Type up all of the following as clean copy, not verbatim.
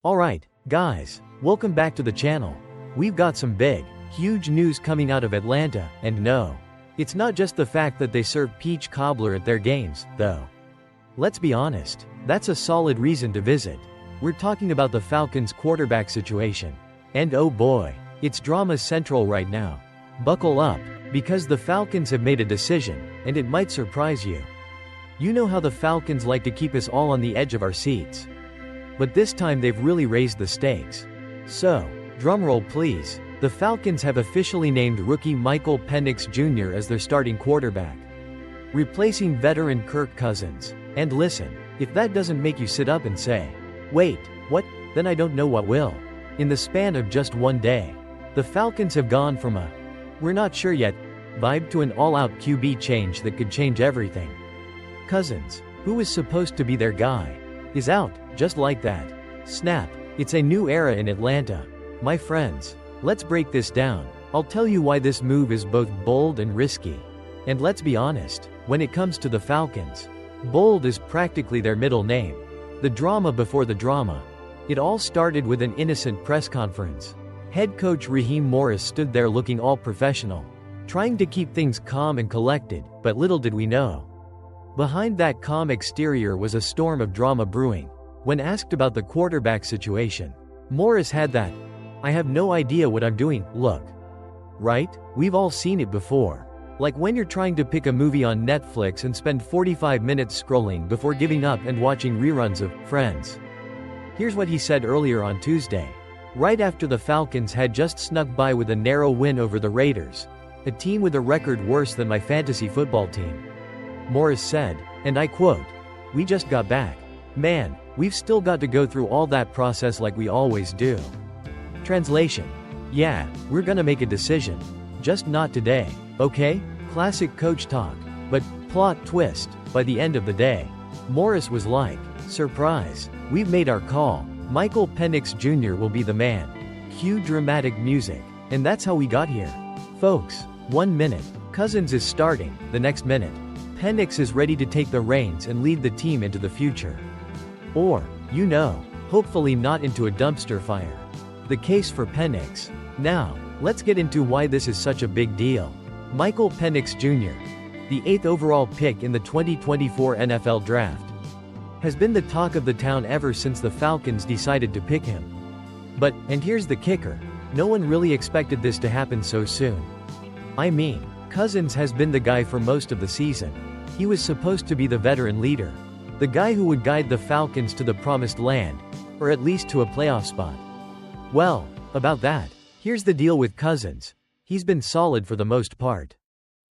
Alright, guys, welcome back to the channel. We've got some big, huge news coming out of Atlanta, and no, it's not just the fact that they serve peach cobbler at their games, though. Let's be honest, that's a solid reason to visit. We're talking about the Falcons' quarterback situation. And oh boy, it's drama central right now. Buckle up, because the Falcons have made a decision, and it might surprise you. You know how the Falcons like to keep us all on the edge of our seats. But this time they've really raised the stakes. So, drumroll please, the Falcons have officially named rookie Michael Penix Jr. as their starting quarterback, replacing veteran Kirk Cousins. And listen, if that doesn't make you sit up and say, "Wait, what?" then I don't know what will. In the span of just one day, the Falcons have gone from a "we're not sure yet" vibe to an all-out QB change that could change everything. Cousins, who was supposed to be their guy, is out, just like that. Snap, it's a new era in Atlanta. My friends, let's break this down. I'll tell you why this move is both bold and risky. And let's be honest, when it comes to the Falcons, bold is practically their middle name. The drama before the drama. It all started with an innocent press conference. Head coach Raheem Morris stood there looking all professional, trying to keep things calm and collected, but little did we know, behind that calm exterior was a storm of drama brewing. When asked about the quarterback situation, Morris had that "I have no idea what I'm doing" look. Right? We've all seen it before. Like when you're trying to pick a movie on Netflix and spend 45 minutes scrolling before giving up and watching reruns of Friends. Here's what he said earlier on Tuesday, right after the Falcons had just snuck by with a narrow win over the Raiders, a team with a record worse than my fantasy football team. Morris said, and I quote, "We just got back. Man, we've still got to go through all that process like we always do." Translation: yeah, we're gonna make a decision. Just not today, okay? Classic coach talk. But, plot twist, by the end of the day, Morris was like, "Surprise, we've made our call. Michael Penix Jr. will be the man." Cue dramatic music. And that's how we got here. Folks, 1 minute, Cousins is starting, the next minute, Penix is ready to take the reins and lead the team into the future. Or, hopefully not into a dumpster fire. The case for Penix. Now, let's get into why this is such a big deal. Michael Penix Jr., the 8th overall pick in the 2024 NFL Draft, has been the talk of the town ever since the Falcons decided to pick him. But, and here's the kicker, no one really expected this to happen so soon. I mean, Cousins has been the guy for most of the season. He was supposed to be the veteran leader, the guy who would guide the Falcons to the promised land, or at least to a playoff spot. Well, about that, here's the deal with Cousins. He's been solid for the most part.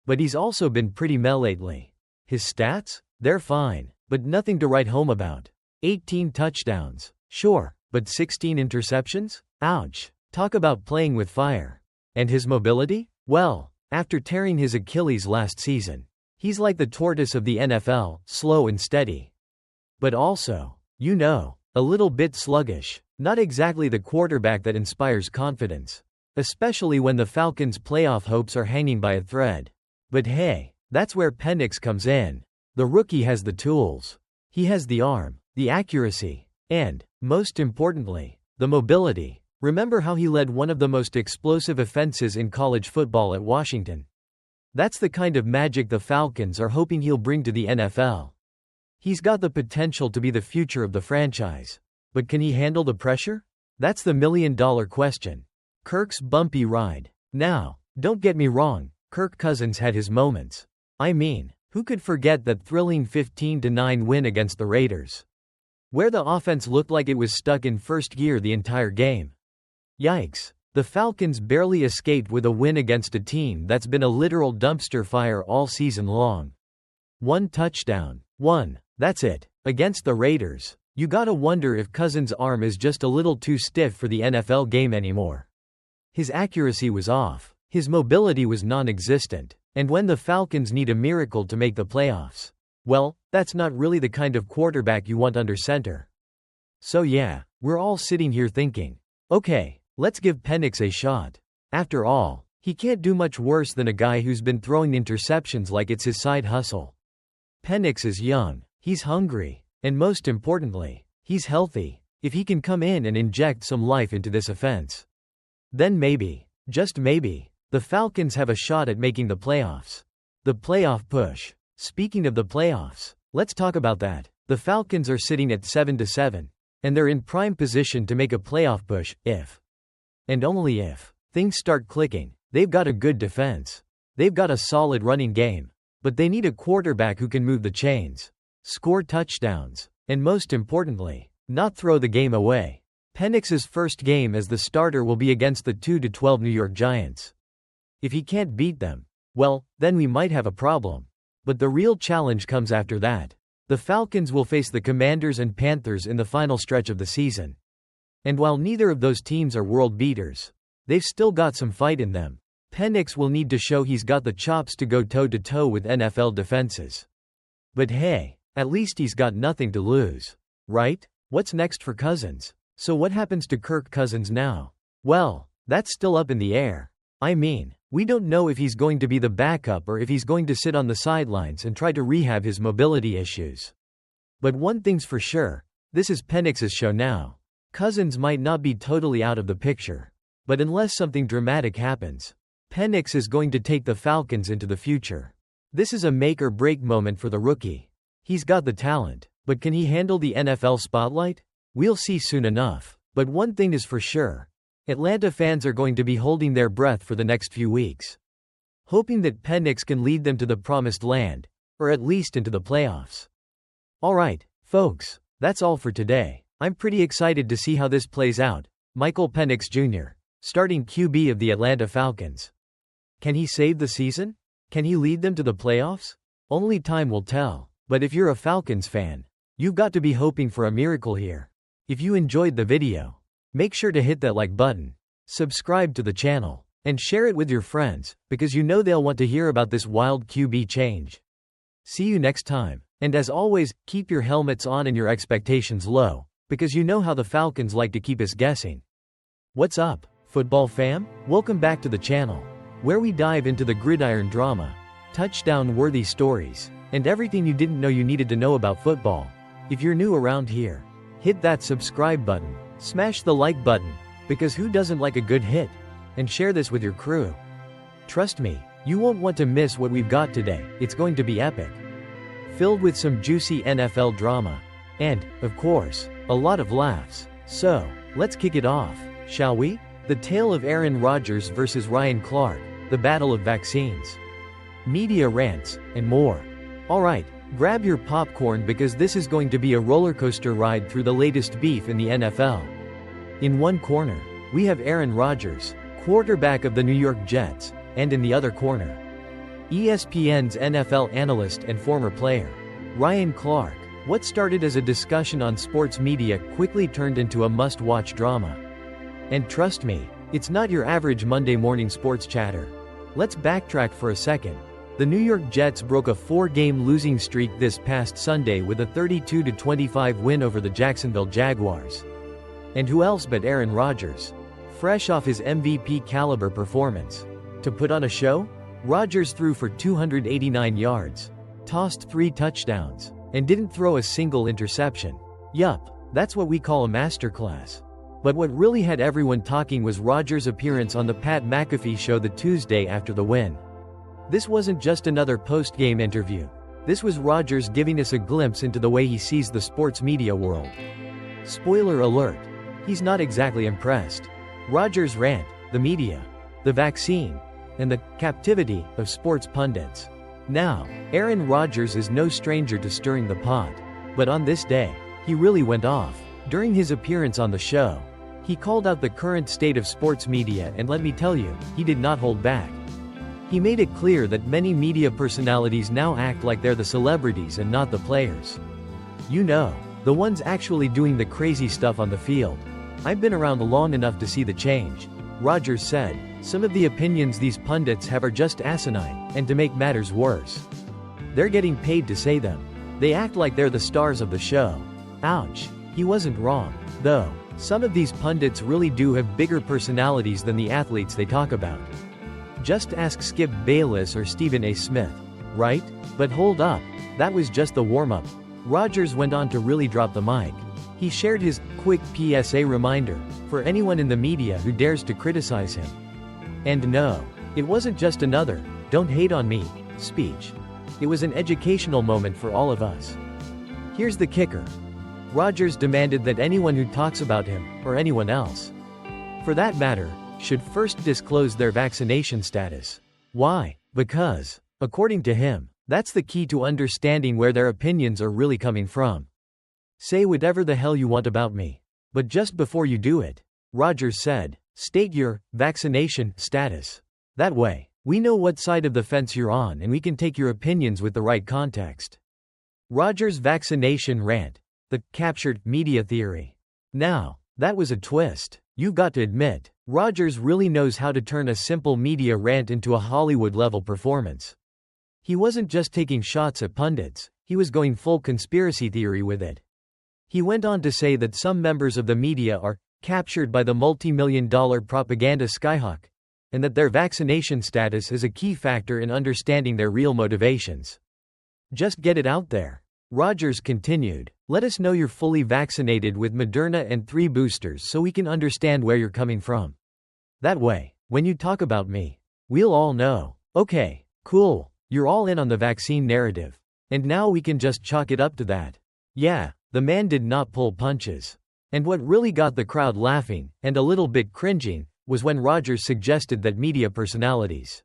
But he's also been pretty meh lately. His stats? They're fine, but nothing to write home about. 18 touchdowns, sure, but 16 interceptions? Ouch. Talk about playing with fire. And his mobility? Well, after tearing his Achilles last season, he's like the tortoise of the NFL, slow and steady. But also, a little bit sluggish. Not exactly the quarterback that inspires confidence. Especially when the Falcons' playoff hopes are hanging by a thread. But hey, that's where Penix comes in. The rookie has the tools. He has the arm, the accuracy, and, most importantly, the mobility. Remember how he led one of the most explosive offenses in college football at Washington? That's the kind of magic the Falcons are hoping he'll bring to the NFL. He's got the potential to be the future of the franchise. But can he handle the pressure? That's the million-dollar question. Kirk's bumpy ride. Now, don't get me wrong, Kirk Cousins had his moments. I mean, who could forget that thrilling 15-9 win against the Raiders, where the offense looked like it was stuck in first gear the entire game? Yikes. The Falcons barely escaped with a win against a team that's been a literal dumpster fire all season long. 1 touchdown. That's it. Against the Raiders. You gotta wonder if Cousins' arm is just a little too stiff for the NFL game anymore. His accuracy was off. His mobility was non-existent. And when the Falcons need a miracle to make the playoffs, well, that's not really the kind of quarterback you want under center. So yeah, we're all sitting here thinking, okay, let's give Penix a shot. After all, he can't do much worse than a guy who's been throwing interceptions like it's his side hustle. Penix is young, he's hungry, and most importantly, he's healthy. If he can come in and inject some life into this offense, then maybe, just maybe, the Falcons have a shot at making the playoffs. The playoff push. Speaking of the playoffs, let's talk about that. The Falcons are sitting at 7-7, and they're in prime position to make a playoff push if, and only if, things start clicking. They've got a good defense. They've got a solid running game, but they need a quarterback who can move the chains, score touchdowns, and most importantly, not throw the game away. Penix's first game as the starter will be against the 2-12 New York Giants. If he can't beat them, well, then we might have a problem. But the real challenge comes after that. The Falcons will face the Commanders and Panthers in the final stretch of the season. And while neither of those teams are world beaters, they've still got some fight in them. Penix will need to show he's got the chops to go toe-to-toe with NFL defenses. But hey, at least he's got nothing to lose, right? What's next for Cousins? So what happens to Kirk Cousins now? Well, that's still up in the air. I mean, we don't know if he's going to be the backup or if he's going to sit on the sidelines and try to rehab his mobility issues. But one thing's for sure, this is Penix's show now. Cousins might not be totally out of the picture, but unless something dramatic happens, Penix is going to take the Falcons into the future. This is a make-or-break moment for the rookie. He's got the talent, but can he handle the NFL spotlight? We'll see soon enough. But one thing is for sure, Atlanta fans are going to be holding their breath for the next few weeks, hoping that Penix can lead them to the promised land, or at least into the playoffs. Alright, folks, that's all for today. I'm pretty excited to see how this plays out. Michael Penix Jr., starting QB of the Atlanta Falcons. Can he save the season? Can he lead them to the playoffs? Only time will tell. But if you're a Falcons fan, you've got to be hoping for a miracle here. If you enjoyed the video, make sure to hit that like button, subscribe to the channel, and share it with your friends, because you know they'll want to hear about this wild QB change. See you next time, and as always, keep your helmets on and your expectations low, because you know how the Falcons like to keep us guessing. What's up, football fam? Welcome back to the channel, where we dive into the gridiron drama, touchdown-worthy stories, and everything you didn't know you needed to know about football. If you're new around here, hit that subscribe button, smash the like button, because who doesn't like a good hit? And share this with your crew. Trust me, you won't want to miss what we've got today. It's going to be epic. Filled with some juicy NFL drama. And, of course, a lot of laughs. So, let's kick it off, shall we? The tale of Aaron Rodgers versus Ryan Clark, the battle of vaccines, media rants, and more. Alright, grab your popcorn because this is going to be a roller coaster ride through the latest beef in the NFL. In one corner, we have Aaron Rodgers, quarterback of the New York Jets, and in the other corner, ESPN's NFL analyst and former player, Ryan Clark. What started as a discussion on sports media quickly turned into a must-watch drama. And trust me, it's not your average Monday morning sports chatter. Let's backtrack for a second. The New York Jets broke a 4-game losing streak this past Sunday with a 32-25 win over the Jacksonville Jaguars. And who else but Aaron Rodgers? Fresh off his MVP caliber performance. To put on a show, Rodgers threw for 289 yards, tossed 3 touchdowns, and didn't throw a single interception. Yup, that's what we call a masterclass. But what really had everyone talking was Rodgers' appearance on the Pat McAfee show the Tuesday after the win. This wasn't just another post-game interview. This was Rodgers giving us a glimpse into the way he sees the sports media world. Spoiler alert, he's not exactly impressed. Rodgers' rant, the media, the vaccine, and the captivity of sports pundits. Now, Aaron Rodgers is no stranger to stirring the pot. But on this day, he really went off. During his appearance on the show, he called out the current state of sports media, and let me tell you, he did not hold back. He made it clear that many media personalities now act like they're the celebrities and not the players. You know, the ones actually doing the crazy stuff on the field. I've been around long enough to see the change, Rodgers said. Some of the opinions these pundits have are just asinine, and to make matters worse, they're getting paid to say them. They act like they're the stars of the show. Ouch. He wasn't wrong, though. Some of these pundits really do have bigger personalities than the athletes they talk about. Just ask Skip Bayless or Stephen A. Smith, right? But hold up, that was just the warm-up. Rodgers went on to really drop the mic. He shared his quick PSA reminder for anyone in the media who dares to criticize him. And no, it wasn't just another "don't hate on me" speech. It was an educational moment for all of us. Here's the kicker. Rodgers demanded that anyone who talks about him, or anyone else, for that matter, should first disclose their vaccination status. Why? Because, according to him, that's the key to understanding where their opinions are really coming from. Say whatever the hell you want about me. But just before you do it, Rodgers said, state your vaccination status. That way, we know what side of the fence you're on and we can take your opinions with the right context. Rodgers' vaccination rant, the captured media theory. Now, that was a twist. You've got to admit, Rodgers really knows how to turn a simple media rant into a Hollywood-level performance. He wasn't just taking shots at pundits, he was going full conspiracy theory with it. He went on to say that some members of the media are captured by the multi-million-dollar propaganda skyhawk, and that their vaccination status is a key factor in understanding their real motivations. Just get it out there. Rodgers continued, let us know you're fully vaccinated with Moderna and 3 boosters so we can understand where you're coming from. That way, when you talk about me, we'll all know, okay, cool, you're all in on the vaccine narrative. And now we can just chalk it up to that. Yeah, the man did not pull punches. And what really got the crowd laughing, and a little bit cringing, was when Rodgers suggested that media personalities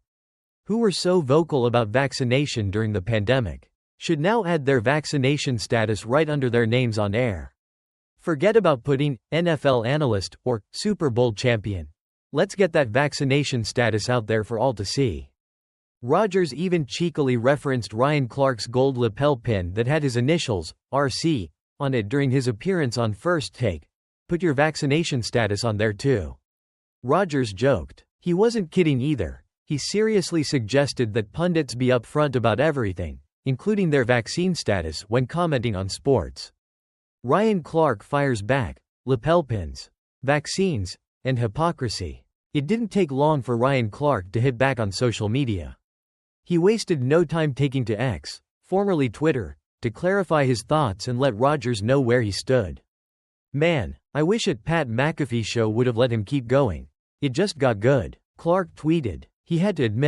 who were so vocal about vaccination during the pandemic should now add their vaccination status right under their names on air. Forget about putting NFL analyst or Super Bowl champion. Let's get that vaccination status out there for all to see. Rodgers even cheekily referenced Ryan Clark's gold lapel pin that had his initials, RC, on it during his appearance on First Take. Put your vaccination status on there too. Rodgers joked. He wasn't kidding either. He seriously suggested that pundits be upfront about everything, including their vaccine status, when commenting on sports. Ryan Clark fires back, lapel pins, vaccines, and hypocrisy. It didn't take long for Ryan Clark to hit back on social media. He wasted no time taking to X, formerly Twitter, to clarify his thoughts and let Rodgers know where he stood. Man, I wish at Pat McAfee show would have let him keep going. It just got good. Clark tweeted, he had to admit,